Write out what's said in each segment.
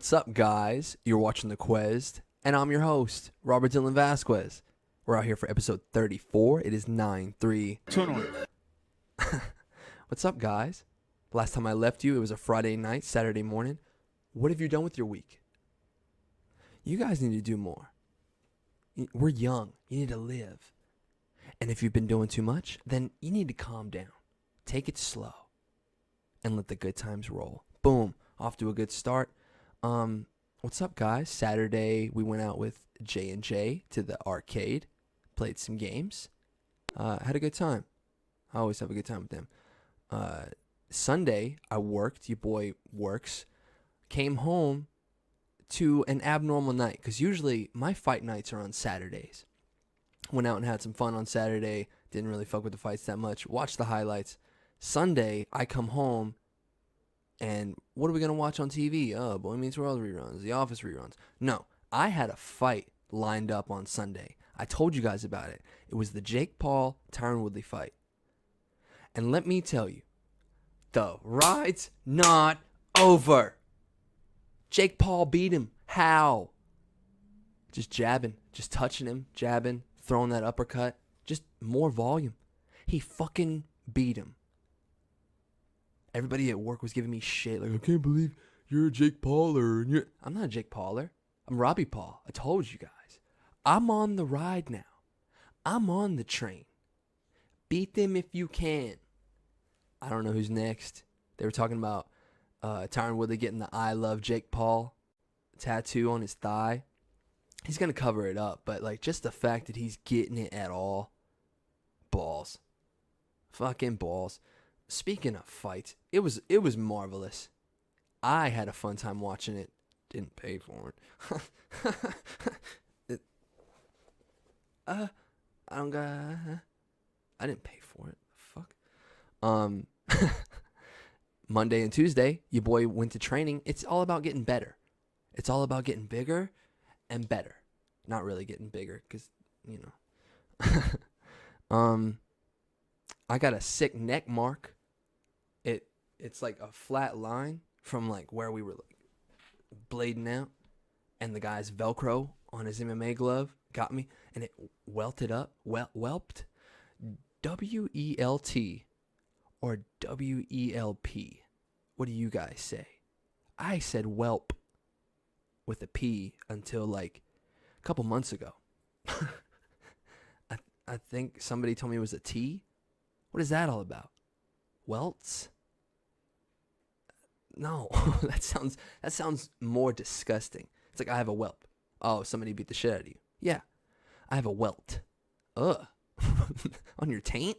What's up, guys? You're watching The Quest, and I'm your host, Robert Dylan Vasquez. We're out here for episode 34. It is 9/3. Tune on. What's up, guys? Last time I left you, it was a Friday night, Saturday morning. What have you done with your week? You guys need to do more. We're young. You need to live. And if you've been doing too much, then you need to calm down. Take it slow. And let the good times roll. Boom. Off to a good start. What's up, guys? Saturday, we went out with J&J to the arcade. Played some games. Had a good time. I always have a good time with them. Sunday, I worked. Your boy works. Came home to an abnormal night. Because usually, my fight nights are on Saturdays. Went out and had some fun on Saturday. Didn't really fuck with the fights that much. Watched the highlights. Sunday, I come home. And what are we going to watch on TV? Oh, Boy Meets World reruns, The Office reruns. No, I had a fight lined up on Sunday. I told you guys about it. It was the Jake Paul, Tyron Woodley fight. And let me tell you, the ride's not over. Jake Paul beat him. How? Just jabbing, just touching him, jabbing, throwing that uppercut. Just more volume. He fucking beat him. Everybody at work was giving me shit. Like, I can't believe you're a Jake Pauler. And I'm not a Jake Pauler. I'm Robbie Paul. I told you guys. I'm on the ride now. I'm on the train. Beat them if you can. I don't know who's next. They were talking about Tyron Woodley getting the I Love Jake Paul tattoo on his thigh. He's going to cover it up. But, like, just the fact that he's getting it at all. Balls. Fucking balls. Speaking of fights, it was marvelous. I had a fun time watching it. Didn't pay for it. I didn't pay for it. Fuck. Monday and Tuesday, your boy went to training. It's all about getting better. It's all about getting bigger and better. Not really getting bigger, because, you know. I got a sick neck mark. It's like a flat line from like where we were like blading out, and the guy's Velcro on his MMA glove got me, and it welted up. Whelped, W-E-L-T or W-E-L-P. What do you guys say? I said whelp with a P until like a couple months ago. I think somebody told me it was a T. What is that all about? Welts? No, that sounds more disgusting. It's like I have a whelp. Oh, somebody beat the shit out of you. Yeah, I have a welt. Ugh. On your taint?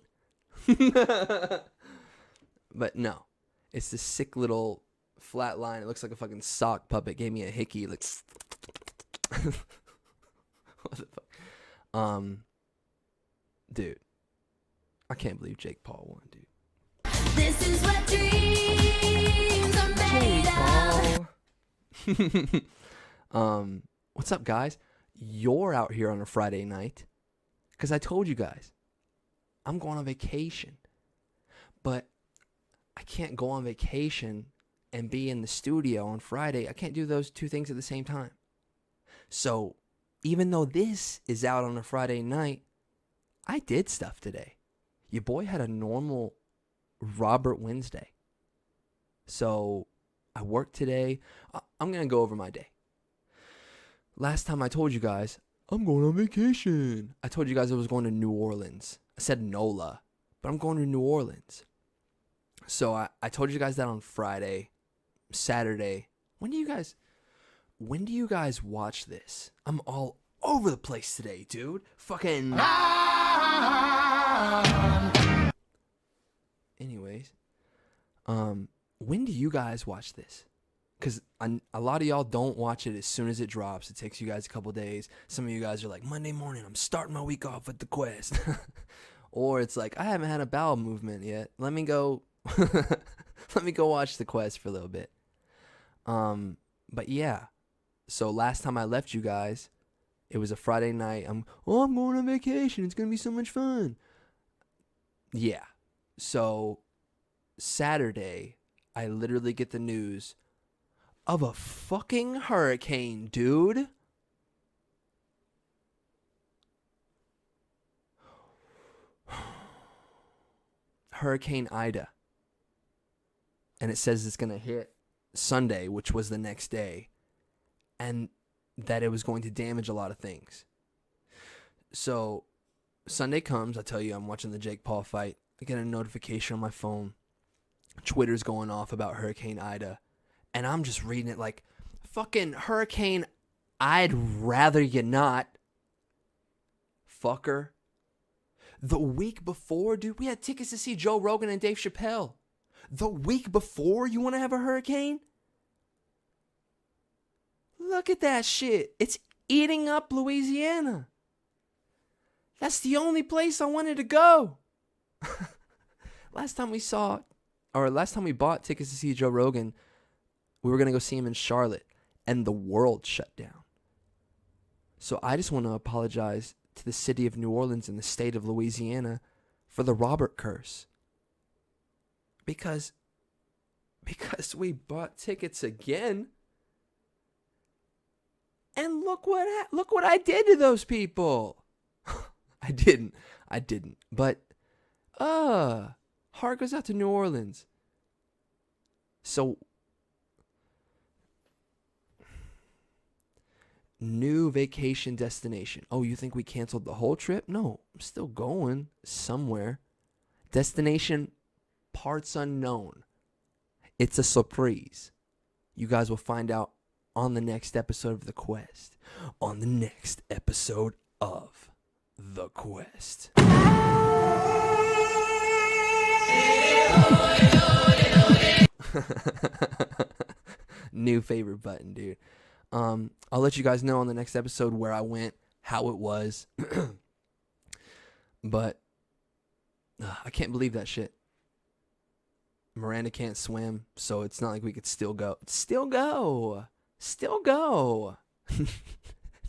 But no, it's this sick little flat line. It looks like a fucking sock puppet. Gave me a hickey. Like, what the fuck? Dude, I can't believe Jake Paul won, dude. This is what dreams are made of. What's up, guys? You're out here on a Friday night because I told you guys I'm going on vacation, but I can't go on vacation and be in the studio on Friday. I can't do those two things at the same time. So even though this is out on a Friday night, I did stuff today. Your boy had a normal Robert Wednesday. So I worked today. I'm going to go over my day. Last time I told you guys, I'm going on vacation. I told you guys I was going to New Orleans. I said NOLA, but I'm going to New Orleans. So I told you guys that on Friday, Saturday. When do you guys watch this? I'm all over the place today, dude. Fucking... Anyways, when do you guys watch this? Because a lot of y'all don't watch it as soon as it drops. It takes you guys a couple days. Some of you guys are like, Monday morning, I'm starting my week off with The Quest. Or it's like, I haven't had a bowel movement yet. Let me go watch The Quest for a little bit. But yeah, so last time I left you guys, it was a Friday night. I'm going on vacation. It's going to be so much fun. Yeah. So Saturday, I literally get the news, of a fucking hurricane, dude. Hurricane Ida. And it says it's going to hit Sunday, which was the next day, and that it was going to damage a lot of things. So Sunday comes, I tell you, I'm watching the Jake Paul fight. I get a notification on my phone. Twitter's going off about Hurricane Ida. And I'm just reading it like, fucking Hurricane, I'd rather you not. Fucker. The week before, dude, we had tickets to see Joe Rogan and Dave Chappelle. The week before, you want to have a hurricane? Look at that shit. It's eating up Louisiana. That's the only place I wanted to go. Last time we bought tickets to see Joe Rogan, we were going to go see him in Charlotte, and the world shut down. So I just want to apologize to the city of New Orleans and the state of Louisiana for the Robert curse. Because we bought tickets again. And look what I did to those people. I didn't. But heart goes out to New Orleans. So new vacation destination. Oh, you think we canceled the whole trip? No, I'm still going somewhere. Destination parts unknown. It's a surprise. You guys will find out on the next episode of The Quest. On the next episode of The Quest. New favorite button, dude. I'll let you guys know on the next episode where I went, how it was. But I can't believe that shit. Miranda can't swim, so it's not like we could still go. Still go.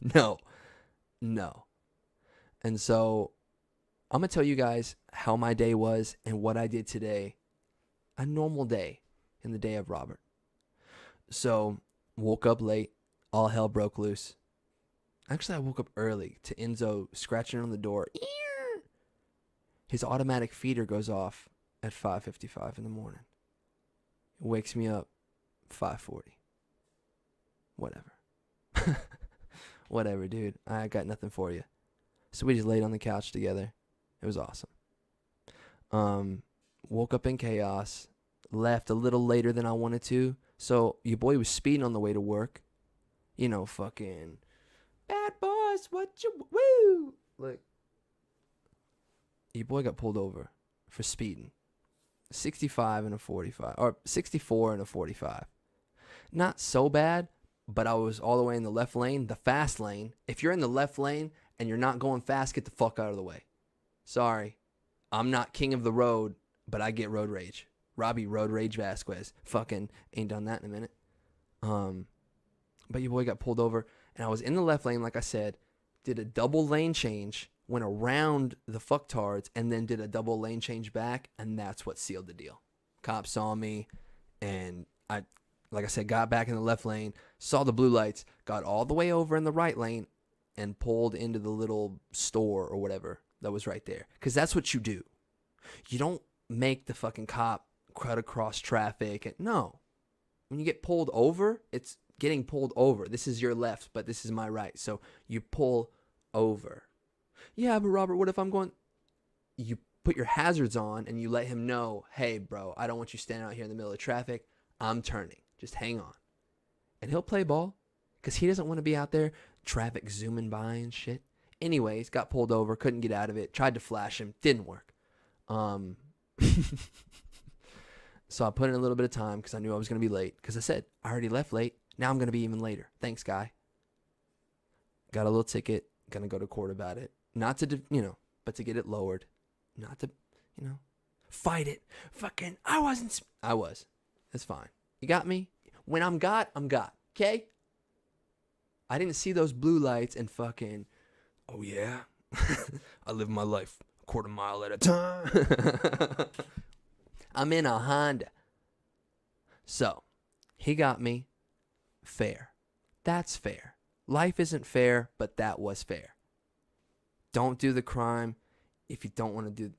No. And so I'm going to tell you guys how my day was and what I did today. A normal day in the day of Robert. So woke up late. All hell broke loose. Actually, I woke up early to Enzo scratching on the door. His automatic feeder goes off at 5:55 in the morning. It wakes me up 5:40. Whatever, dude. I got nothing for you. So we just laid on the couch together. It was awesome. Woke up in chaos. Left a little later than I wanted to. So your boy was speeding on the way to work. You know, fucking bad boys, what you woo? Like, your boy got pulled over for speeding. 65 and a 45, or 64 and a 45. Not so bad, but I was all the way in the left lane, the fast lane. If you're in the left lane and you're not going fast, get the fuck out of the way. Sorry, I'm not king of the road, but I get road rage. Robbie Road Rage Vasquez. Fucking ain't done that in a minute. But your boy got pulled over, and I was in the left lane, like I said, did a double lane change, went around the fucktards, and then did a double lane change back, and that's what sealed the deal. Cops saw me, and I, like I said, got back in the left lane, saw the blue lights, got all the way over in the right lane, and pulled into the little store or whatever that was right there. Because that's what you do. You don't make the fucking cop cut across traffic. And no. When you get pulled over, it's getting pulled over. This is your left, but this is my right. So you pull over. Yeah, but Robert, what if I'm going? You put your hazards on and you let him know, hey, bro, I don't want you standing out here in the middle of traffic. I'm turning. Just hang on. And he'll play ball because he doesn't want to be out there, traffic zooming by and shit. Anyways, got pulled over, couldn't get out of it. Tried to flash him. Didn't work. So I put in a little bit of time because I knew I was going to be late. Because I said, I already left late. Now I'm going to be even later. Thanks, guy. Got a little ticket. Going to go to court about it. Not to, but to get it lowered. Not to, fight it. Fucking, I was. That's fine. You got me? When I'm got. Okay? I didn't see those blue lights and fucking, oh yeah? I live my life a quarter mile at a time. I'm in a Honda. So, he got me. fair. That's fair. Life isn't fair, but that was fair. Don't do the crime if you don't want to do.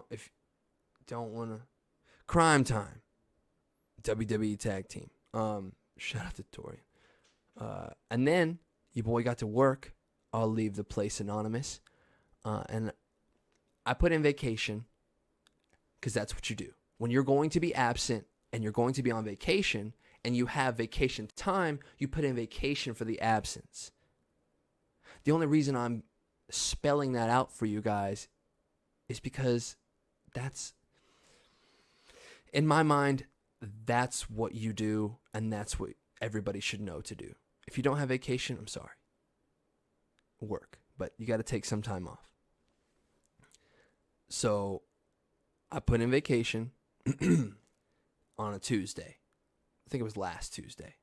If you don't want to. Crime Time. WWE Tag Team. Shout out to Torian. And then your boy got to work. I'll leave the place anonymous. And I put in vacation because that's what you do. When you're going to be absent and you're going to be on vacation and you have vacation time, you put in vacation for the absence. The only reason I'm spelling that out for you guys is because that's, in my mind, that's what you do, and that's what everybody should know to do. If you don't have vacation, I'm sorry. Work, but you got to take some time off. So I put in vacation on a Tuesday. I think it was last Tuesday.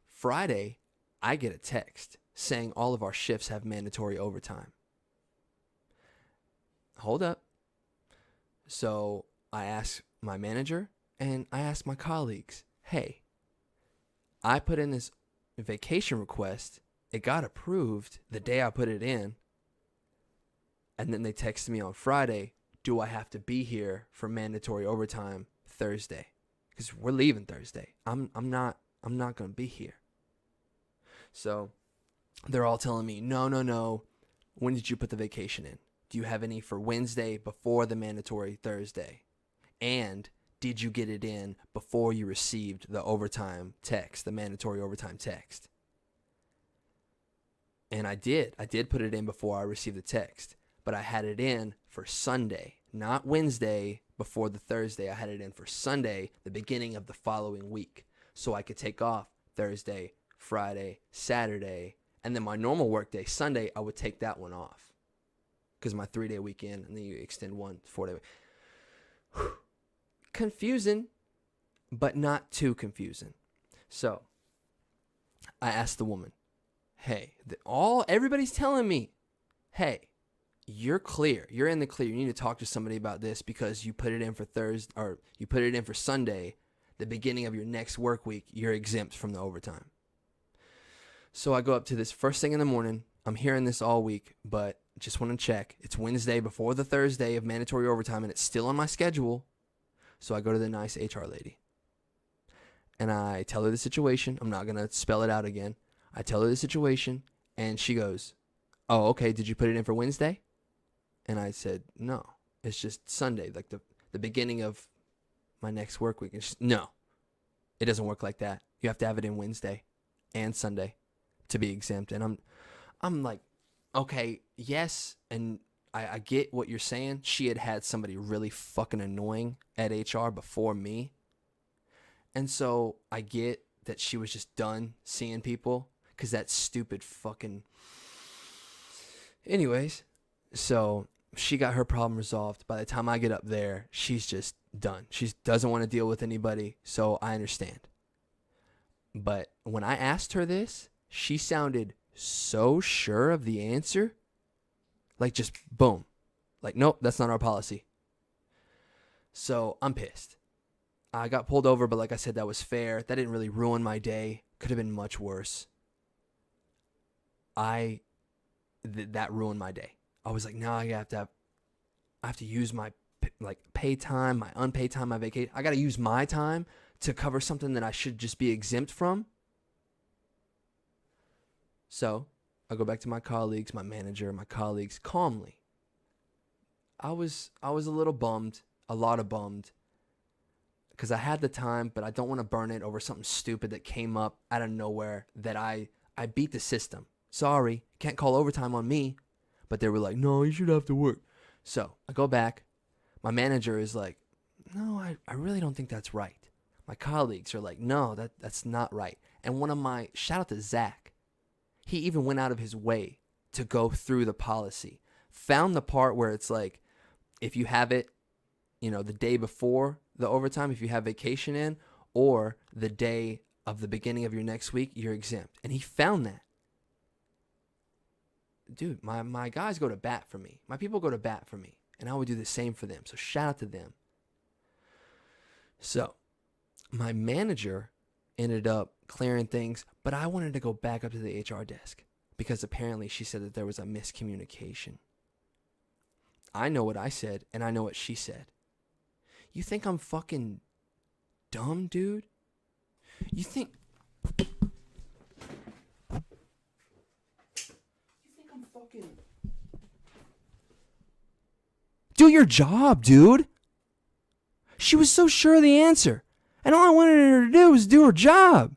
Friday, I get a text saying all of our shifts have mandatory overtime. Hold up. So I asked my manager and I asked my colleagues, hey, I put in this vacation request. It got approved the day I put it in. And then they texted me on Friday, do I have to be here for mandatory overtime Thursday? Because we're leaving Thursday. I'm not going to be here. So they're all telling me, no. When did you put the vacation in? Do you have any for Wednesday before the mandatory Thursday? And did you get it in before you received the overtime text, the mandatory overtime text? And I did. I did put it in before I received the text. But I had it in for Sunday, not Wednesday before the Thursday. I had it in for Sunday, the beginning of the following week. So I could take off Thursday, Friday, Saturday, and then my normal work day, Sunday, I would take that one off. Because my 3-day weekend, and then you extend 1 4-day week. Confusing, but not too confusing. So I asked the woman, hey, everybody's telling me, hey, you're clear. You're in the clear. You need to talk to somebody about this because you put it in for Thursday, or you put it in for Sunday, the beginning of your next work week. You're exempt from the overtime. So I go up to this first thing in the morning. I'm hearing this all week, but just want to check. It's Wednesday before the Thursday of mandatory overtime, and it's still on my schedule. So I go to the nice HR lady, and I tell her the situation. I'm not going to spell it out again. I tell her the situation, and she goes, oh, okay, did you put it in for Wednesday? And I said, no, it's just Sunday, like the beginning of my next work week. And she's, no, it doesn't work like that. You have to have it in Wednesday and Sunday to be exempt. And I'm like, okay, yes, and I get what you're saying. She had somebody really fucking annoying at HR before me. And so I get that she was just done seeing people because that stupid fucking... Anyways, so she got her problem resolved. By the time I get up there, she's just done. She doesn't want to deal with anybody, so I understand. But when I asked her this, she sounded so sure of the answer. Like just boom. Like, nope, that's not our policy. So I'm pissed. I got pulled over, but like I said, that was fair. That didn't really ruin my day. Could have been much worse. That ruined my day. I was like, now I have to use my pay time, my unpaid time, my vacation. I got to use my time to cover something that I should just be exempt from. So I go back to my colleagues, my manager, my colleagues calmly. I was a little bummed, a lot of bummed, because I had the time, but I don't want to burn it over something stupid that came up out of nowhere that I beat the system. Sorry, can't call overtime on me. But they were like, no, you should have to work. So I go back. My manager is like, no, I really don't think that's right. My colleagues are like, no, that's not right. And shout out to Zach. He even went out of his way to go through the policy. Found the part where it's like, if you have it, the day before the overtime, if you have vacation in, or the day of the beginning of your next week, you're exempt. And he found that. Dude, my guys go to bat for me. My people go to bat for me. And I would do the same for them. So shout out to them. So my manager ended up clearing things, but I wanted to go back up to the HR desk because apparently she said that there was a miscommunication. I know what I said, and I know what she said. You think I'm fucking dumb, dude? You think I'm fucking... Do your job, dude. She was so sure of the answer. And all I wanted her to do was do her job.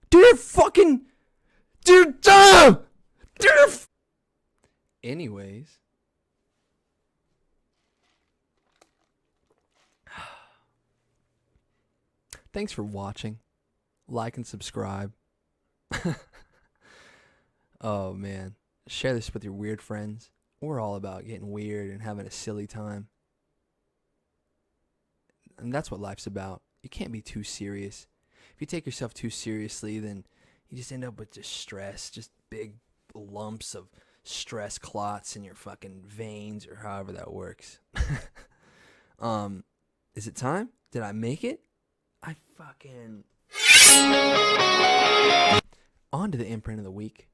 Do your fucking... Do your job! Do your... Anyways. Thanks for watching. Like and subscribe. Oh, man. Share this with your weird friends. We're all about getting weird and having a silly time. And that's what life's about. You can't be too serious. If you take yourself too seriously, then you just end up with just stress, just big lumps of stress clots in your fucking veins or however that works. Is it time? Did I make it? I fucking... On to the imprint of the week.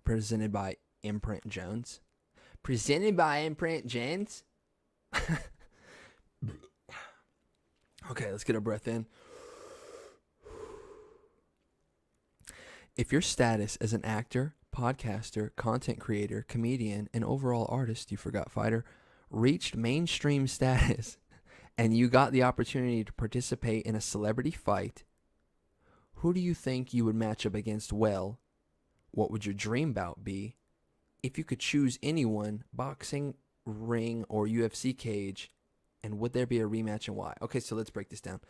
Presented by Imprint Jones. Presented by Imprint Jones. Okay, let's get a breath in. If your status as an actor, podcaster, content creator, comedian, and overall artist, you forgot fighter, reached mainstream status, and you got the opportunity to participate in a celebrity fight, who do you think you would match up against well? What would your dream bout be? If you could choose anyone, boxing, ring, or UFC cage, and would there be a rematch and why? Okay, so let's break this down.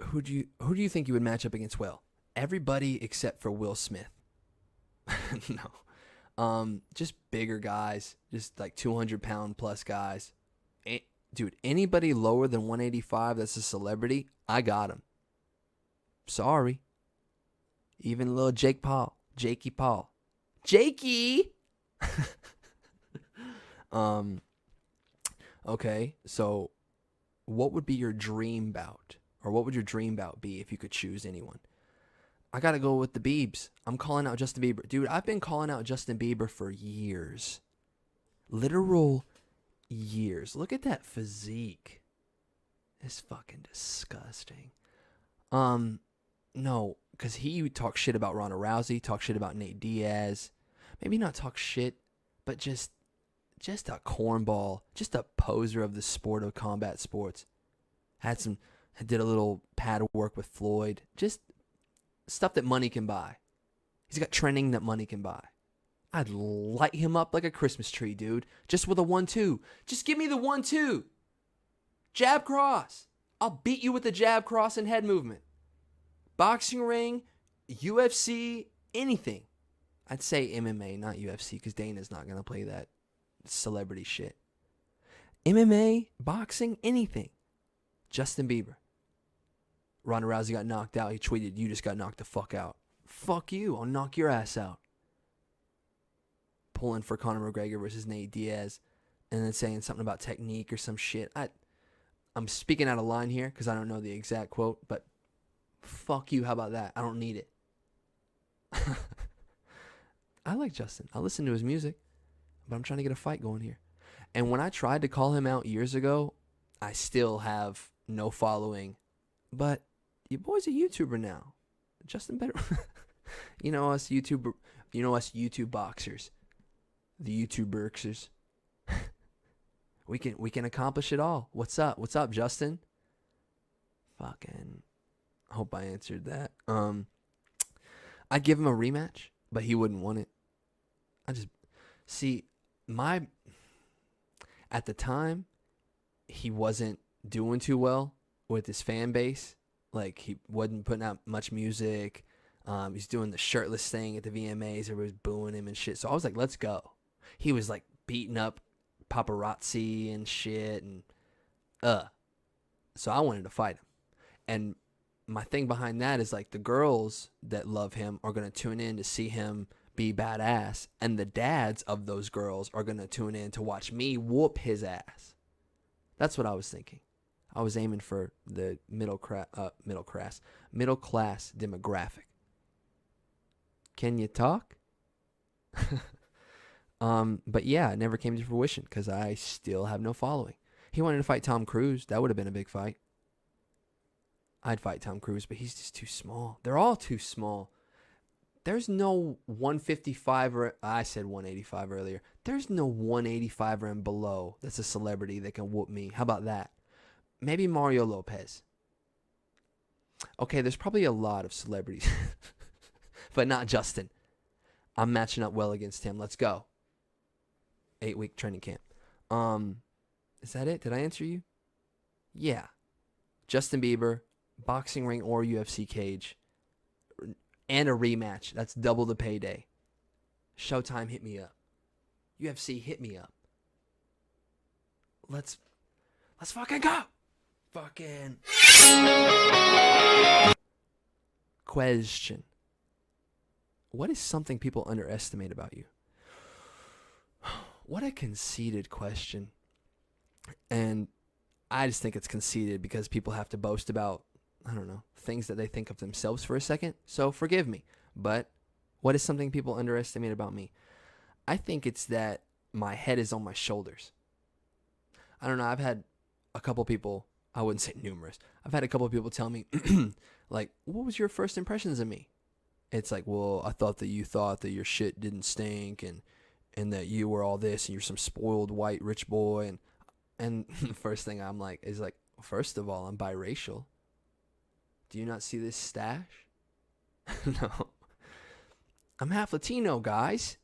Who do you think you would match up against well? Everybody except for Will Smith. No. Just bigger guys, just like 200-pound plus guys. Dude, anybody lower than 185 that's a celebrity, I got him. Sorry. Even little Jakey Paul. Jakey! Okay, so what would be your dream bout? Or what would your dream bout be if you could choose anyone? I gotta go with the Biebs. I'm calling out Justin Bieber. Dude, I've been calling out Justin Bieber for years. Literal years. Look at that physique. It's fucking disgusting. No, because he talks shit about Ronda Rousey, talk shit about Nate Diaz. Maybe not talk shit, but just a cornball, just a poser of the sport of combat sports. Did a little pad work with Floyd. Just stuff that money can buy. He's got training that money can buy. I'd light him up like a Christmas tree, dude. Just with a 1-2. Just give me the 1-2. Jab cross. I'll beat you with the jab cross and head movement. Boxing ring, UFC, anything. I'd say MMA, not UFC, because Dana's not going to play that celebrity shit. MMA, boxing, anything. Justin Bieber. Ronda Rousey got knocked out. He tweeted, "You just got knocked the fuck out." Fuck you. I'll knock your ass out. Pulling for Conor McGregor versus Nate Diaz. And then saying something about technique or some shit. I'm speaking out of line here because I don't know the exact quote. But fuck you. How about that? I don't need it. I like Justin. I listen to his music. But I'm trying to get a fight going here. And when I tried to call him out years ago, I still have no following. But your boy's a YouTuber now. Justin better. You know us YouTube boxers. The YouTuberxers. We can accomplish it all. What's up? What's up, Justin? Fucking hope I answered that. I'd give him a rematch, but he wouldn't want it. At the time, he wasn't doing too well with his fan base. Like, he wasn't putting out much music. He's doing the shirtless thing at the VMAs. Everybody was booing him and shit. So I was like, let's go. He was like beating up paparazzi and shit. And so I wanted to fight him. And my thing behind that is like the girls that love him are going to tune in to see him be badass. And the dads of those girls are going to tune in to watch me whoop his ass. That's what I was thinking. I was aiming for the middle class demographic. Can you talk? But yeah, it never came to fruition because I still have no following. He wanted to fight Tom Cruise. That would have been a big fight. I'd fight Tom Cruise, but he's just too small. They're all too small. There's no 155 or I said 185 earlier. There's no 185 and below that's a celebrity that can whoop me. How about that? Maybe Mario Lopez. Okay, there's probably a lot of celebrities, but not Justin. I'm matching up well against him. Let's go. 8-week training camp. Is that it? Did I answer you? Yeah. Justin Bieber, boxing ring or UFC cage, and a rematch. That's double the payday. Showtime, hit me up. UFC, hit me up. Let's fucking go. Fucking question. What is something people underestimate about you? What a conceited question. And I just think it's conceited because people have to boast about, I don't know, things that they think of themselves for a second. So forgive me. But what is something people underestimate about me? I think it's that my head is on my shoulders. I don't know. I've had a couple people, I wouldn't say numerous. I've had a couple people tell me, like, what was your first impressions of me? It's like, well, I thought that you thought that your shit didn't stink and that you were all this and you're some spoiled white rich boy. And the first thing I'm like is like, first of all, I'm biracial. Do you not see this stash? No. I'm half Latino, guys.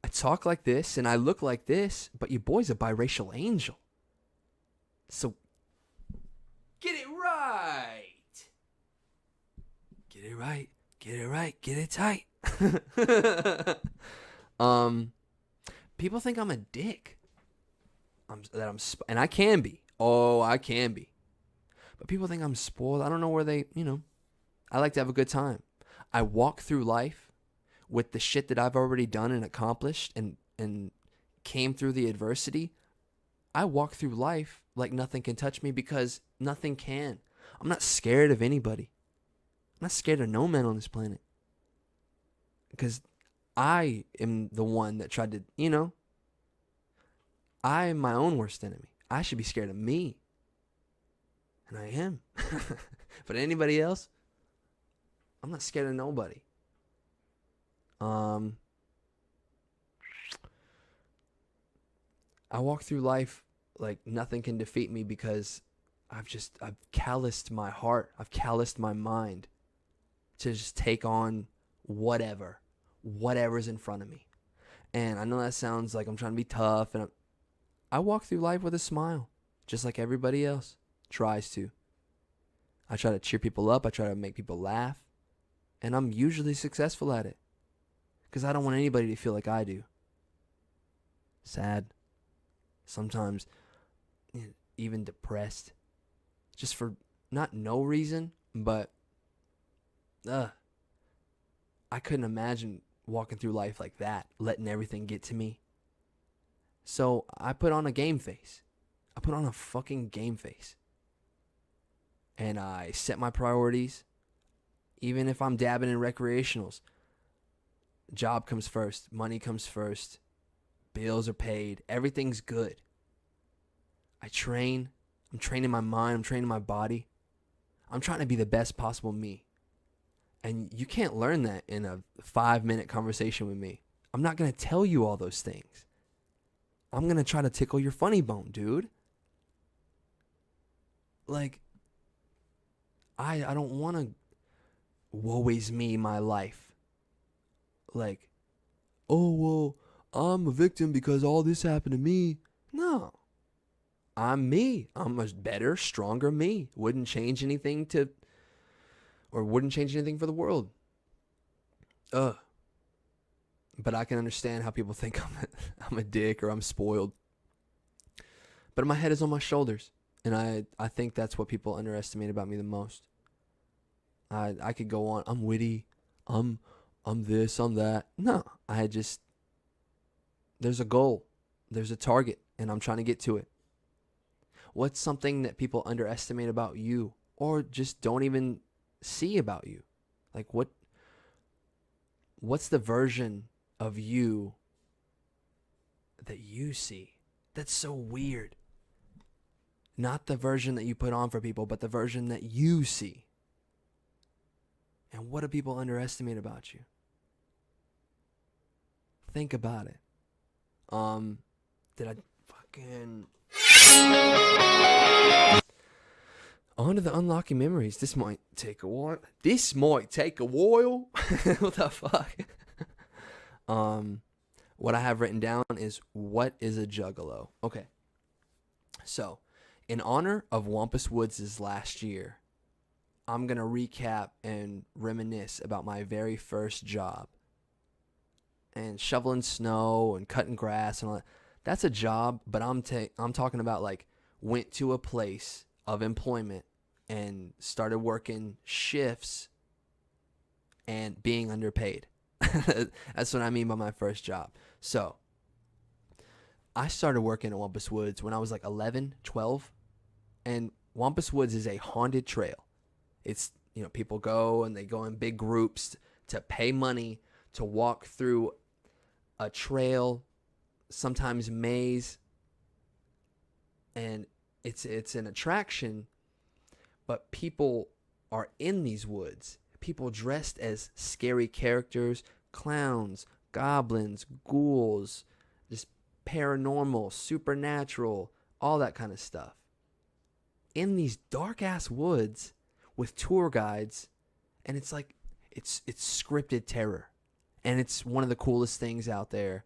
I talk like this and I look like this, but your boy's a biracial angel. So, get it right. Get it right. Get it right. Get it tight. People think I'm a dick. And I can be. Oh, I can be. But people think I'm spoiled. I don't know where they, I like to have a good time. I walk through life with the shit that I've already done and accomplished and came through the adversity. I walk through life like nothing can touch me because nothing can. I'm not scared of anybody. I'm not scared of no man on this planet. Because I am the one that tried to, I am my own worst enemy. I should be scared of me. And I am. But anybody else, I'm not scared of nobody. I walk through life like nothing can defeat me because I've calloused my heart. I've calloused my mind to just take on whatever's in front of me. And I know that sounds like I'm trying to be tough, and I walk through life with a smile, just like everybody else tries to. I try to cheer people up. I try to make people laugh. And I'm usually successful at it. Because I don't want anybody to feel like I do. Sad. Sometimes even depressed. Just for not no reason, but I couldn't imagine walking through life like that, letting everything get to me. So I put on a game face. I put on a fucking game face. And I set my priorities. Even if I'm dabbing in recreationals. Job comes first. Money comes first. Bills are paid. Everything's good. I train. I'm training my mind. I'm training my body. I'm trying to be the best possible me. And you can't learn that in a 5-minute conversation with me. I'm not going to tell you all those things. I'm going to try to tickle your funny bone, dude. Like, I don't want to woe is me my life. Like, oh, well, I'm a victim because all this happened to me. No. I'm me. I'm a better, stronger me. Wouldn't change anything for the world. But I can understand how people think I'm a dick or I'm spoiled. But my head is on my shoulders. And I think that's what people underestimate about me the most. I could go on. I'm witty. I'm this, I'm that. No, there's a goal. There's a target. And I'm trying to get to it. What's something that people underestimate about you or just don't even see about you? Like what's the version of you that you see? That's so weird. Not the version that you put on for people, but the version that you see. And what do people underestimate about you? Think about it. Did I fucking... On to the unlocking memories. This might take a while. What the fuck? What I have written down is, what is a juggalo? Okay. So, in honor of Wampus Woods' last year, I'm going to recap and reminisce about my very first job. And shoveling snow and cutting grass and all that. That's a job, but I'm talking about like went to a place of employment and started working shifts and being underpaid. That's what I mean by my first job. So, I started working at Wampus Woods when I was like 11, 12. And Wampus Woods is a haunted trail. It's, people go and they go in big groups to pay money to walk through a trail, sometimes maze. And it's an attraction, but people are in these woods. People dressed as scary characters, clowns, goblins, ghouls, just paranormal, supernatural, all that kind of stuff. In these dark ass woods with tour guides, and it's like it's scripted terror. And it's one of the coolest things out there,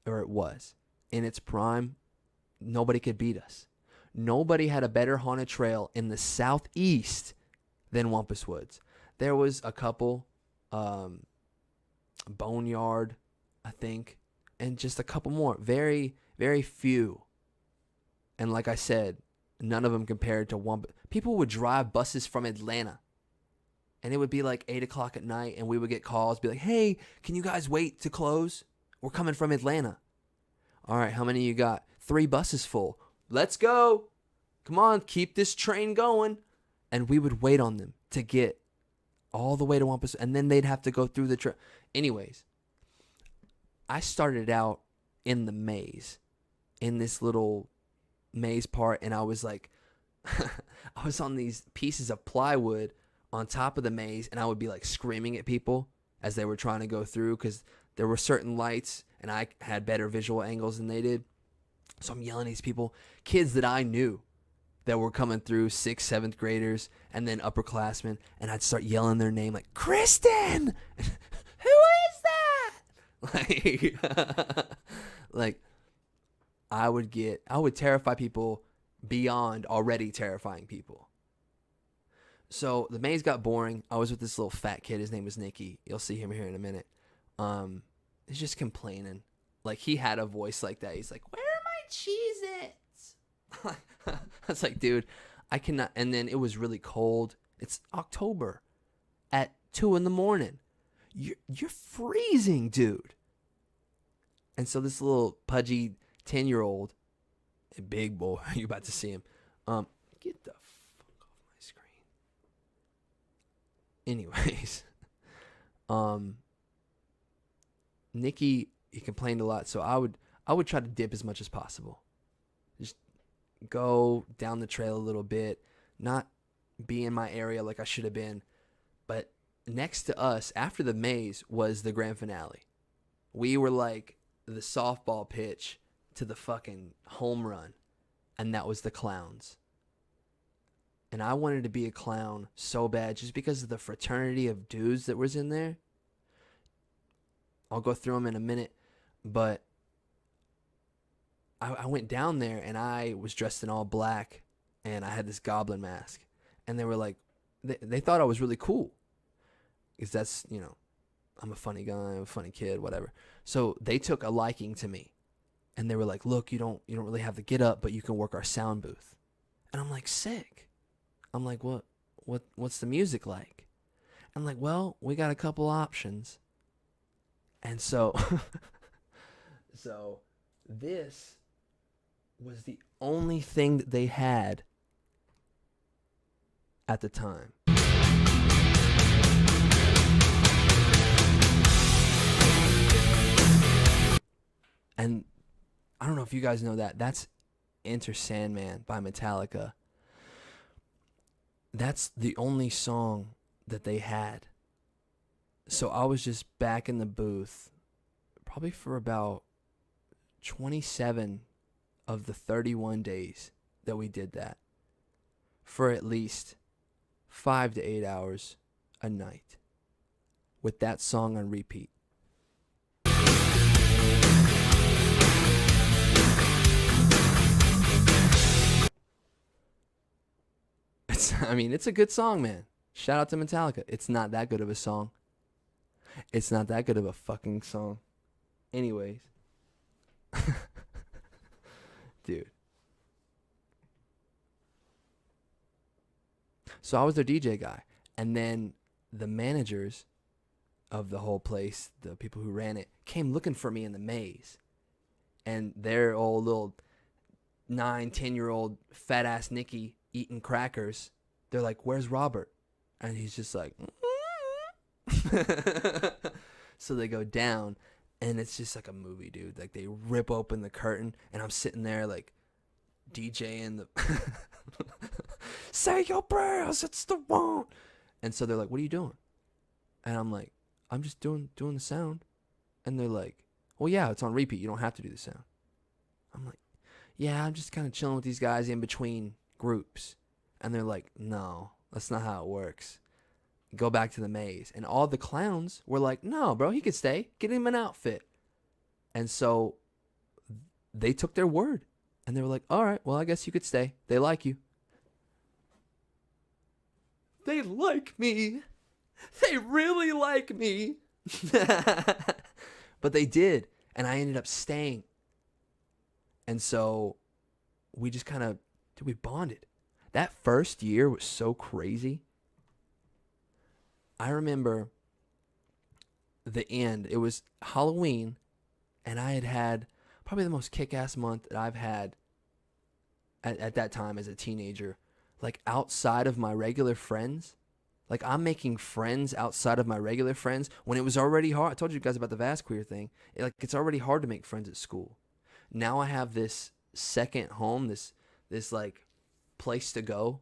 or it was. In its prime, nobody could beat us. Nobody had a better haunted trail in the southeast than Wampus Woods. There was a couple, Boneyard, I think, and just a couple more. Very, very few. And like I said, none of them compared to Wampus. People would drive buses from Atlanta. And it would be like 8 o'clock at night, and we would get calls, be like, hey, can you guys wait to close? We're coming from Atlanta. All right, how many you got? 3 buses full. Let's go. Come on, keep this train going. And we would wait on them to get all the way to Wampus, and then they'd have to go through the trail. Anyways, I started out in the maze, in this little maze part, and I was like, I was on these pieces of plywood on top of the maze, and I would be like screaming at people as they were trying to go through, because there were certain lights and I had better visual angles than they did. So I'm yelling at these people, kids that I knew that were coming through, 6th, 7th graders, and then upperclassmen, and I'd start yelling their name like, Kristen! Who is that? Like I would terrify people beyond already terrifying people. So the maze got boring. I was with this little fat kid. His name was Nicky. You'll see him here in a minute. He's just complaining. Like, he had a voice like that. He's like, where are my Cheez-Its? I was like, dude, I cannot. And then it was really cold. It's October at 2 a.m. You're freezing, dude. And so this little pudgy 10-year-old, a big boy, you're about to see him. Get the fuck off my screen. Anyways, Nicky, he complained a lot, so I would try to dip as much as possible. Just go down the trail a little bit, not be in my area like I should have been. But next to us, after the maze, was the grand finale. We were like the softball pitch to the fucking home run, and that was the clowns. And I wanted to be a clown so bad just because of the fraternity of dudes that was in there. I'll go through them in a minute, but I went down there and I was dressed in all black and I had this goblin mask, and they were like, they thought I was really cool because that's, I'm a funny guy, I'm a funny kid, whatever. So they took a liking to me, and they were like, look, you don't really have the get up, but you can work our sound booth. And I'm like, sick. I'm like, what's the music like? I'm like, well, we got a couple options. And so, this was the only thing that they had at the time. And I don't know if you guys know that. That's Enter Sandman by Metallica. That's the only song that they had. So I was just back in the booth probably for about 27 of the 31 days that we did that, for at least 5 to 8 hours a night with that song on repeat. It's a good song, man. Shout out to Metallica. It's not that good of a song. It's not that good of a fucking song. Anyways. Dude. So I was their DJ guy. And then the managers of the whole place, the people who ran it, came looking for me in the maze. And their old little 9-10-year-old fat ass Nicky eating crackers. They're like, "Where's Robert?" And he's just like, so they go down, and it's just like a movie, dude. Like, they rip open the curtain, and I'm sitting there like DJing the say your prayers, it's the one. And so they're like, "What are you doing?" And I'm like, "I'm just doing the sound." And they're like, "Well, yeah, it's on repeat. You don't have to do the sound." I'm like, "Yeah, I'm just kind of chilling with these guys in between groups." And they're like, "No, that's not how it works. Go back to the maze." And all the clowns were like, "No, bro, he could stay. Get him an outfit." And so they took their word. And they were like, "All right, well, I guess you could stay. They like you." They like me. They really like me. But they did. And I ended up staying. And so we just kind of, we bonded. That first year was so crazy. I remember the end. It was Halloween, and I had probably the most kick-ass month that I've had at that time as a teenager. Like, outside of my regular friends. Like, I'm making friends outside of my regular friends when it was already hard. I told you guys about the Vast Queer thing. It's already hard to make friends at school. Now I have this second home, this like place to go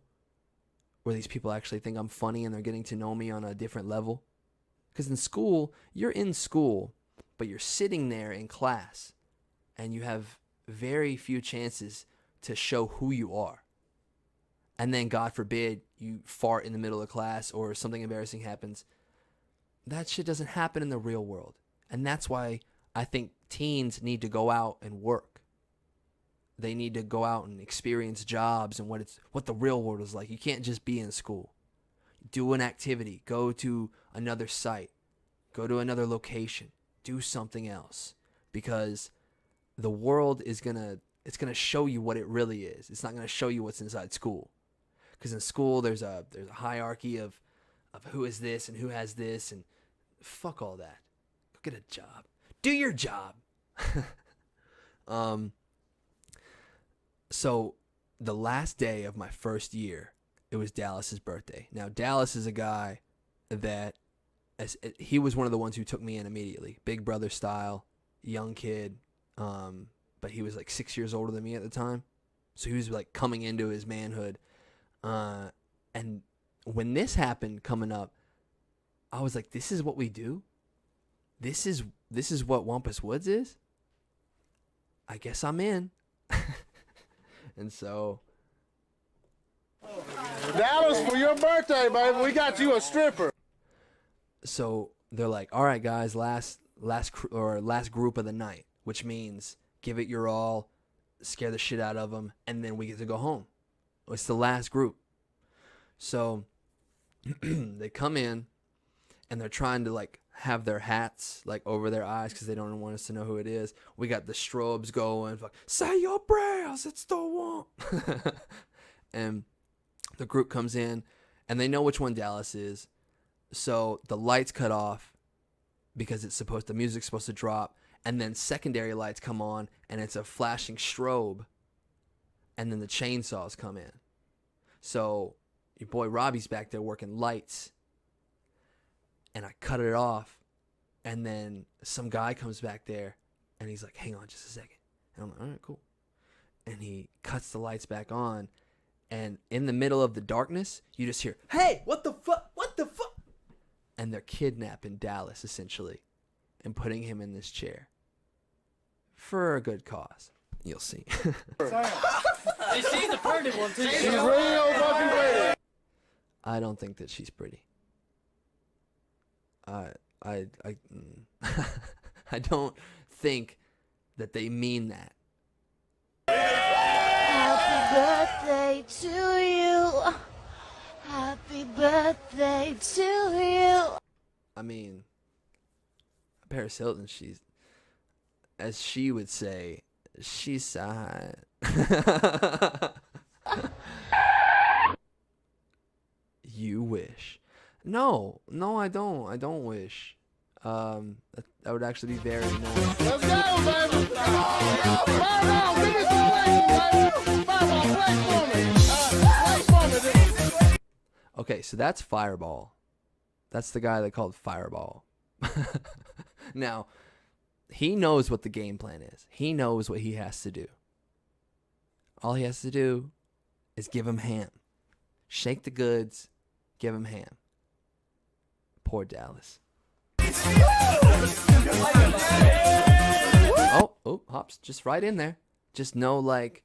where these people actually think I'm funny and they're getting to know me on a different level. Because in school, you're in school, but you're sitting there in class and you have very few chances to show who you are. And then, God forbid, you fart in the middle of class or something embarrassing happens. That shit doesn't happen in the real world. And that's why I think teens need to go out and work. They need to go out and experience jobs and what the real world is like. You can't just be in school. Do an activity. Go to another site. Go to another location. Do something else. Because the world is it's gonna show you what it really is. It's not gonna show you what's inside school. Because in school there's a hierarchy of who is this and who has this, and fuck all that. Go get a job. Do your job. So the last day of my first year, it was Dallas's birthday. Now, Dallas is a guy that he was one of the ones who took me in immediately. Big brother style, young kid. But he was like 6 years older than me at the time. So he was like coming into his manhood. And when this happened coming up, I was like, this is what we do? This is what Wampus Woods is? I guess I'm in. And so, Dallas, for your birthday, baby, we got you a stripper. So they're like, "All right, guys, last group of the night," which means give it your all, scare the shit out of them, and then we get to go home. It's the last group. So they come in, and they're trying to like have their hats like over their eyes because they don't want us to know who it is. We got the strobes going, like, "Say your prayers, it's the one." And the group comes in, and they know which one Dallas is. So the lights cut off because the music's supposed to drop, and then secondary lights come on, and it's a flashing strobe and then the chainsaws come in. So your boy Robbie's back there working lights, and I cut it off, and then some guy comes back there, and he's like, hang on just a second. And I'm like, all right, cool. And he cuts the lights back on, and in the middle of the darkness, you just hear, hey, what the fuck? What the fuck? And they're kidnapping Dallas, essentially, and putting him in this chair. For a good cause. You'll see. Hey, she's a pretty one, too. She's real fucking pretty. I don't think that she's pretty. I don't think that they mean that. Happy birthday to you. Happy birthday to you. I mean, Paris Hilton, she's, as she would say, she's so hot. You wish. No, I don't. I don't wish. That would actually be very nice. Let's go, baby. Come on. Fireball, give me some legs, baby. Fireball, play for me. Okay, so that's Fireball. That's the guy they called Fireball. Now, he knows what the game plan is. He knows what he has to do. All he has to do is give him ham. Shake the goods, give him ham. Poor Dallas. Oh, hops just right in there. Just no like,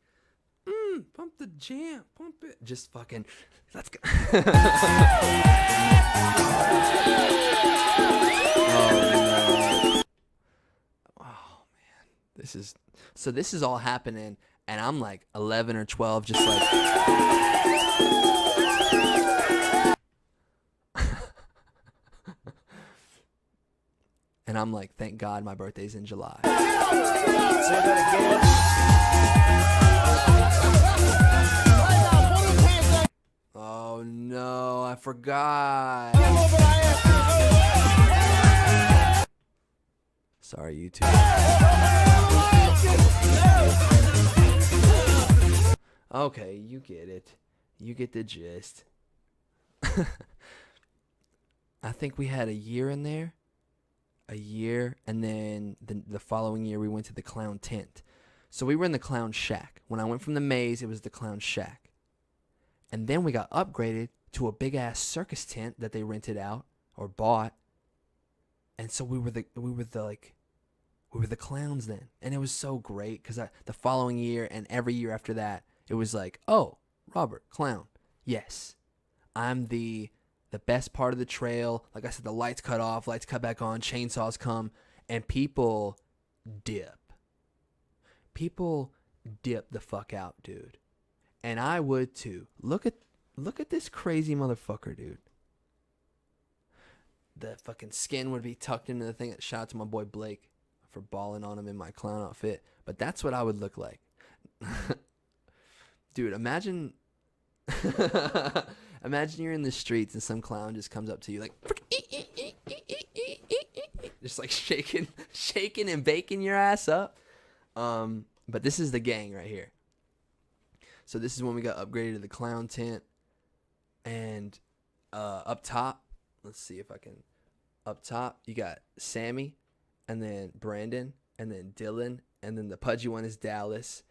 pump the jam, pump it. Just fucking, let's go. Oh man, this is all happening, and I'm like 11 or 12, just like. And I'm like, thank God my birthday's in July. Oh no, I forgot. Sorry, YouTube. Okay, you get it. You get the gist. I think we had a year in there. A year, and then the following year we went to the Clown Tent. So we were in the Clown Shack. When I went from the maze, it was the Clown Shack. And then we got upgraded to a big ass circus tent that they rented out or bought. And so we were the clowns then. And it was so great because the following year and every year after that, it was like, oh, Robert, clown. Yes, I'm the best part of the trail. Like I said, the lights cut off, lights cut back on, chainsaws come, and people dip. People dip the fuck out, dude. And I would too. Look at this crazy motherfucker, dude. The fucking skin would be tucked into the thing. Shout out to my boy Blake for balling on him in my clown outfit. But that's what I would look like. Dude, imagine imagine you're in the streets and some clown just comes up to you like just like shaking and baking your ass up. But this is the gang right here. So this is when we got upgraded to the Clown Tent. And up top, let's see if I can. Up top, you got Sammy, and then Brandon, and then Dylan, and then the pudgy one is Dallas,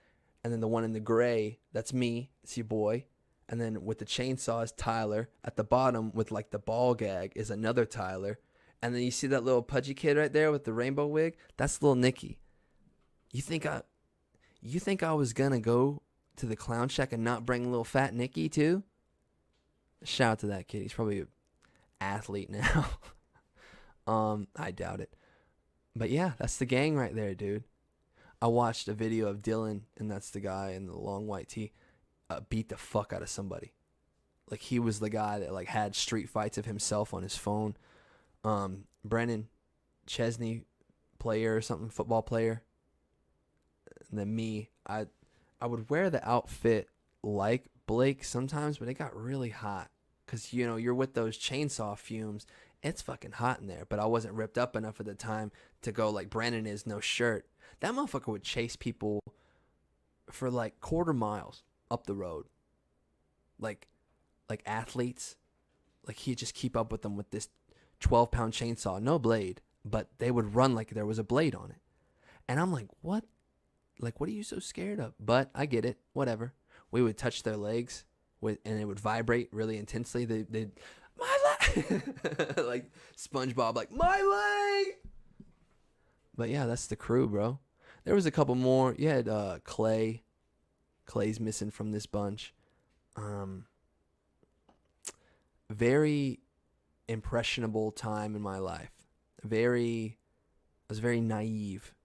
and then the one in the gray, that's me, it's your boy. And then with the chainsaw is Tyler. At the bottom with like the ball gag is another Tyler. And then you see that little pudgy kid right there with the rainbow wig? That's little Nicky. You think I was gonna go to the Clown Shack and not bring little fat Nicky too? Shout out to that kid. He's probably an athlete now. I doubt it. But yeah, that's the gang right there, dude. I watched a video of Dylan, and that's the guy in the long white tee, beat the fuck out of somebody. Like he was the guy that like had street fights of himself on his phone. Brennan Chesney, player or something, football player. And then me, I would wear the outfit like Blake sometimes, but it got really hot because you know you're with those chainsaw fumes. It's fucking hot in there, but I wasn't ripped up enough at the time to go like Brandon is, no shirt. That motherfucker would chase people for like quarter miles. up the road. Like athletes. Like he'd just keep up with them with this 12-pound chainsaw, no blade, but they would run like there was a blade on it. And I'm like, what? Like, what are you so scared of? But I get it. Whatever. We would touch their legs and it would vibrate really intensely. They'd my leg! Like SpongeBob, like, my leg! But yeah, that's the crew, bro. There was a couple more. You had Clay. Clay's missing from this bunch. Very impressionable time in my life. I was very naive.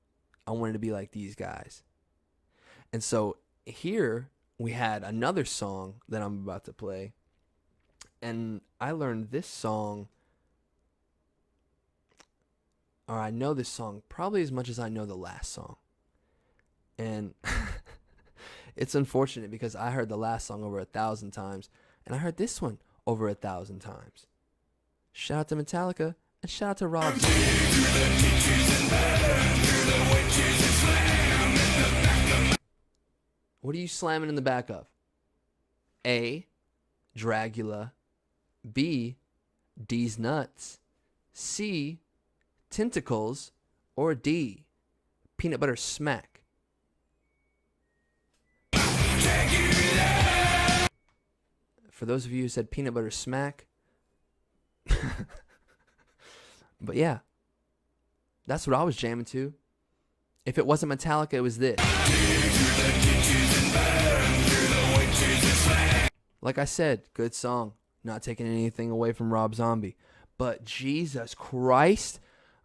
I wanted to be like these guys. And so here we had another song that I'm about to play. And I learned this song, or I know this song probably as much as I know the last song. And it's unfortunate because I heard the last song over 1,000 times, and I heard this one over 1,000 times. Shout out to Metallica, and shout out to Rob. What are you slamming in the back of? A, Dragula. B, D's nuts. C, tentacles. Or D, peanut butter smack. For those of you who said peanut butter smack. But yeah, that's what I was jamming to. If it wasn't Metallica, it was this. Like I said, good song. Not taking anything away from Rob Zombie. But Jesus Christ,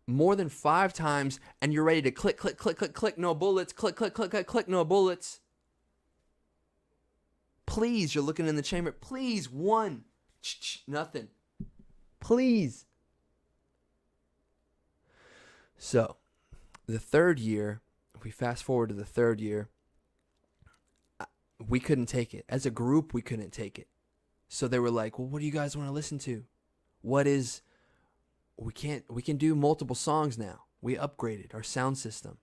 more than 5 times, and you're ready to click, click, click, click, click, no bullets, click, click, click, click, click, no bullets. Please, you're looking in the chamber. Please, 1. Nothing. Please. So, the third year, if we fast forward to the third year, we couldn't take it. As a group, we couldn't take it. So they were like, well, what do you guys want to listen to? We can do multiple songs now. We upgraded our sound system.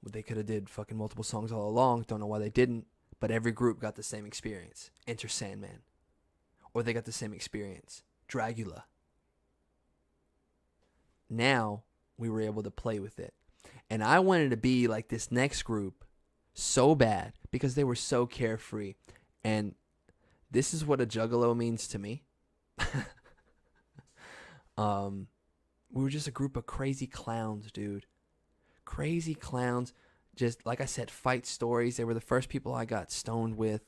Well, they could have did fucking multiple songs all along. Don't know why they didn't. But every group got the same experience. Enter Sandman. Or they got the same experience. Dragula. Now, we were able to play with it. And I wanted to be like this next group so bad because they were so carefree. And this is what a juggalo means to me. We were just a group of crazy clowns, dude. Crazy clowns. Just, like I said, fight stories. They were the first people I got stoned with.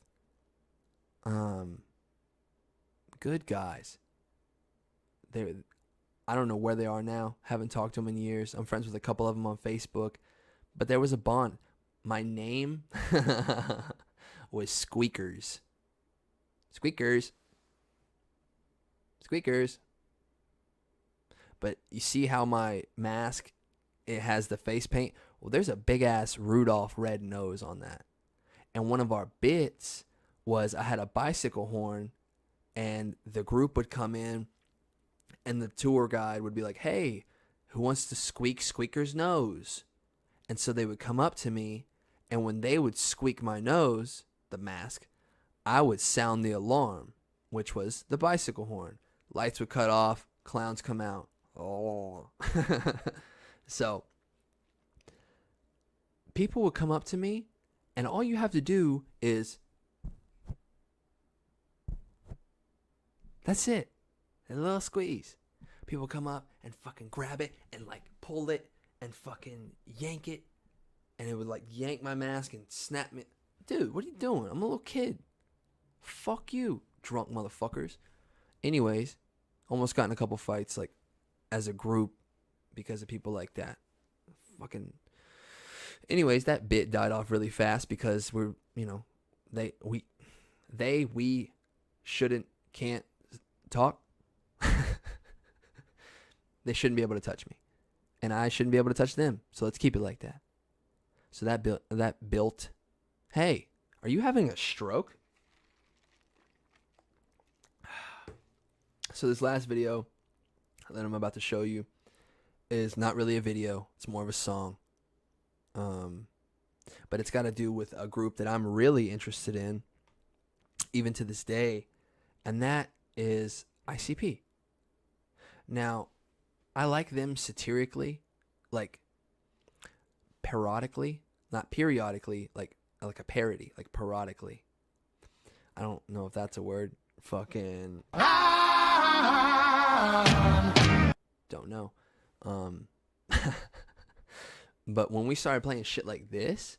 Good guys. I don't know where they are now. Haven't talked to them in years. I'm friends with a couple of them on Facebook. But there was a bond. My name was Squeakers. Squeakers. Squeakers. But you see how my mask, it has the face paint? Well, there's a big-ass Rudolph red nose on that. And one of our bits was I had a bicycle horn, and the group would come in, and the tour guide would be like, hey, who wants to squeak Squeaker's nose? And so they would come up to me, and when they would squeak my nose, the mask, I would sound the alarm, which was the bicycle horn. Lights would cut off, clowns come out. Oh. So, people would come up to me, and all you have to do is, that's it. A little squeeze. People come up and fucking grab it and like pull it and fucking yank it, and it would like yank my mask and snap me. Dude, what are you doing? I'm a little kid. Fuck you, drunk motherfuckers. Anyways, almost got in a couple fights like as a group because of people like that. Fucking. Anyways, that bit died off really fast because we're, we shouldn't, can't talk. They shouldn't be able to touch me, and I shouldn't be able to touch them. So let's keep it like that. So that built. Hey, are you having a stroke? So this last video that I'm about to show you is not really a video. It's more of a song. but it's got to do with a group that I'm really interested in, even to this day, and that is ICP. Now, I like them satirically, like parodically, not periodically, like a parody, like parodically. I don't know if that's a word. Fucking don't know. But when we started playing shit like this,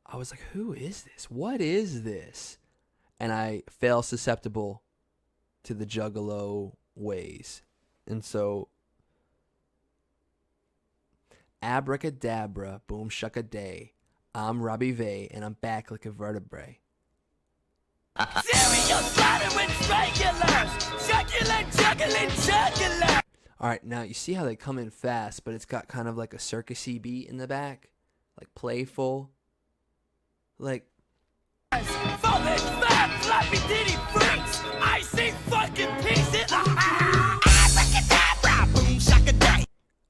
I was like, who is this? What is this? And I fell susceptible to the Juggalo ways. And so, abracadabra, boom shucka day. I'm Robbie Vay, and I'm back like a vertebrae. Cereal slaughtering strangulars, succulent, juggling, jugular. All right, now you see how they come in fast, but it's got kind of like a circusy beat in the back, like playful, like. Falling fat, floppy titty freaks. I see fucking pieces. Abracadabra, boom shaka day.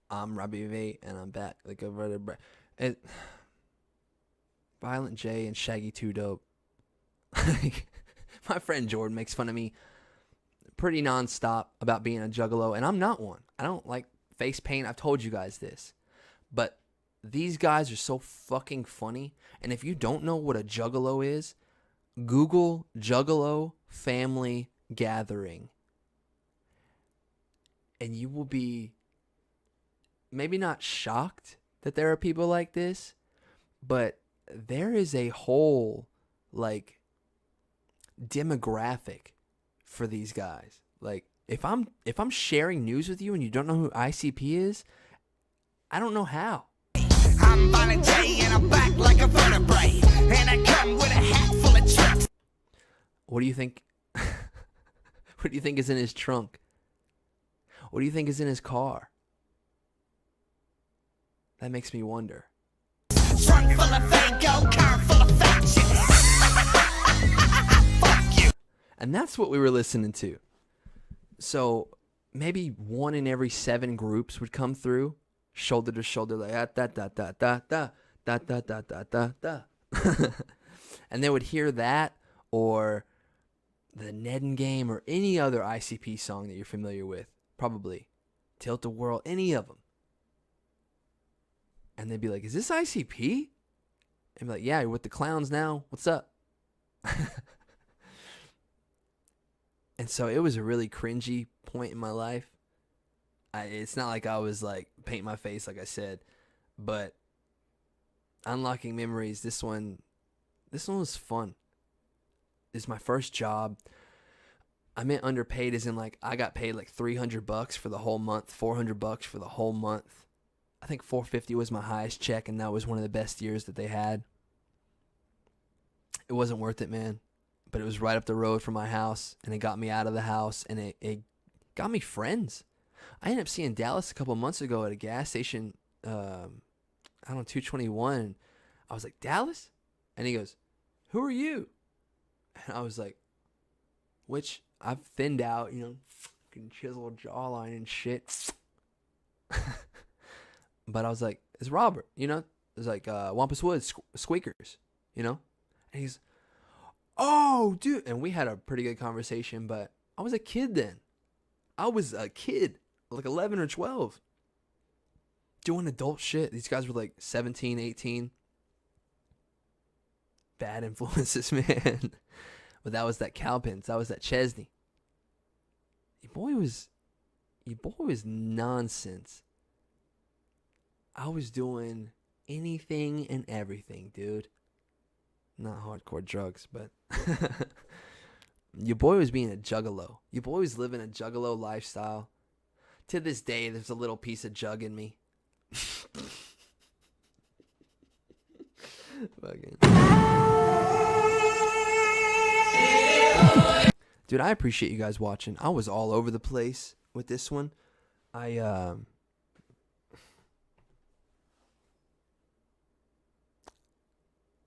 I'm Robbie Vay, and I'm back like a vertebrae. It, Violent J and Shaggy 2 Dope. My friend Jordan makes fun of me pretty nonstop about being a juggalo, and I'm not one. I don't like face paint. I've told you guys this. But these guys are so fucking funny. And if you don't know what a juggalo is, Google Juggalo Family Gathering. And you will be maybe not shocked that there are people like this, but there is a whole, like, demographic for these guys. Like, if I'm sharing news with you and you don't know who ICP is, I don't know how. I'm Violent J and I'm back like a vertebrae, and I come with a hat full of tricks. What do you think? What do you think is in his trunk? What do you think is in his car? That makes me wonder. Trunk full of Fago, car full of fat chicks. Fuck you. And that's what we were listening to. So maybe 1 in every 7 groups would come through, shoulder to shoulder, like da da da da da da da da da da da. And they would hear that, or the Ned and Game, or any other ICP song that you're familiar with, probably Tilt the World, any of them. And they'd be like, "Is this ICP?" And be like, "Yeah, you're with the clowns now. What's up?" And so it was a really cringy point in my life. It's not like I was like painting my face, like I said, but unlocking memories. This one was fun. It's my first job. I meant underpaid as in like I got paid like $300 for the whole month, $400 for the whole month. I think $450 was my highest check, and that was one of the best years that they had. It wasn't worth it, man. But it was right up the road from my house, and it got me out of the house, and it got me friends. I ended up seeing Dallas a couple months ago at a gas station, I don't know, 221. I was like, "Dallas?" And he goes, "Who are you?" And I was like, which I've thinned out, fucking chiseled jawline and shit. But I was like, "It's Robert," It's like Wampus Woods, Squeakers, And he's, "Oh, dude." And we had a pretty good conversation, but I was a kid then. I was a kid, like 11 or 12, doing adult shit. These guys were like 17, 18. Bad influences, man. But that was that Cowpens. That was that Chesney. Your boy was nonsense. I was doing anything and everything, dude. Not hardcore drugs, but your boy was being a juggalo. Your boy was living a juggalo lifestyle. To this day, there's a little piece of jug in me. Fucking. Dude, I appreciate you guys watching. I was all over the place with this one.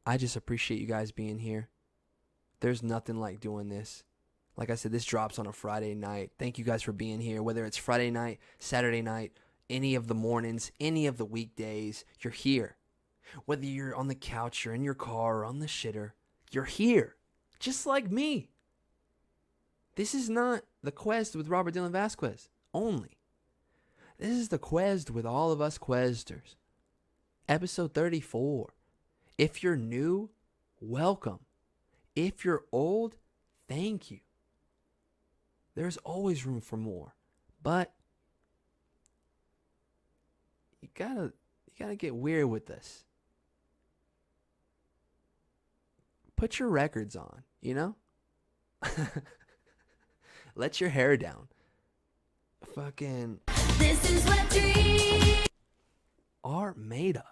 I just appreciate you guys being here. There's nothing like doing this. Like I said, this drops on a Friday night. Thank you guys for being here. Whether it's Friday night, Saturday night, any of the mornings, any of the weekdays, you're here. Whether you're on the couch or in your car or on the shitter, you're here. Just like me. This is not the Quest with Robert Dylan Vasquez only. This is the Quest with all of us Questers. Episode 34. If you're new, welcome. If you're old, thank you. There's always room for more. But you gotta get weird with this. Put your records on, you know? Let your hair down. Fucking This is what dreams are made of.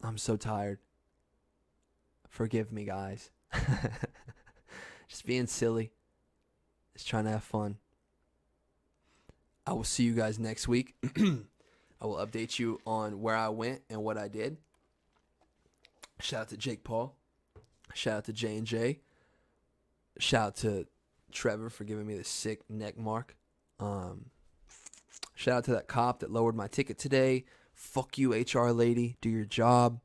I'm so tired. Forgive me, guys. Just being silly. Just trying to have fun. I will see you guys next week. I will update you on where I went and what I did. Shout out to Jake Paul. Shout out to J&J. Shout out to Trevor for giving me the sick neck mark. Shout out to that cop that lowered my ticket today. Fuck you, HR lady. Do your job.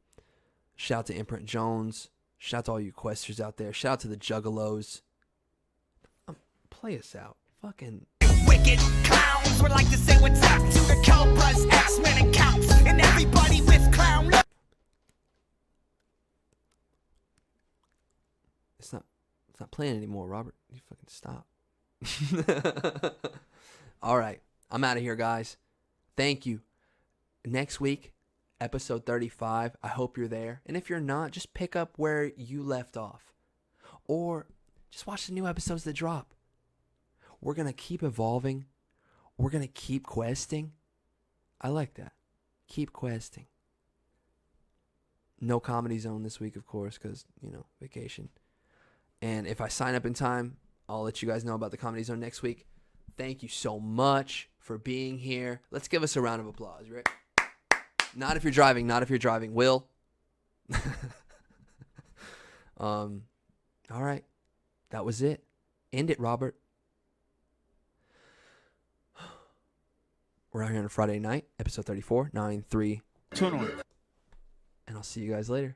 Shout out to Imprint Jones. Shout out to all you Questers out there. Shout out to the Juggalos. Play us out. Fucking Wicked clowns would like to say what's up to the Cobras, X-Men, and Counts, and everybody with clown looks. It's not playing anymore, Robert. You fucking stop. All right. I'm out of here, guys. Thank you. Next week, episode 35. I hope you're there. And if you're not, just pick up where you left off. Or just watch the new episodes that drop. We're going to keep evolving. We're going to keep questing. I like that. Keep questing. No Comedy Zone this week, of course, because, vacation. And if I sign up in time, I'll let you guys know about the Comedy Zone next week. Thank you so much for being here. Let's give us a round of applause, right? Not if you're driving. Not if you're driving. Will. All right. That was it. End it, Robert. We're out here on a Friday night, episode 34, 9-3. Tune on. And I'll see you guys later.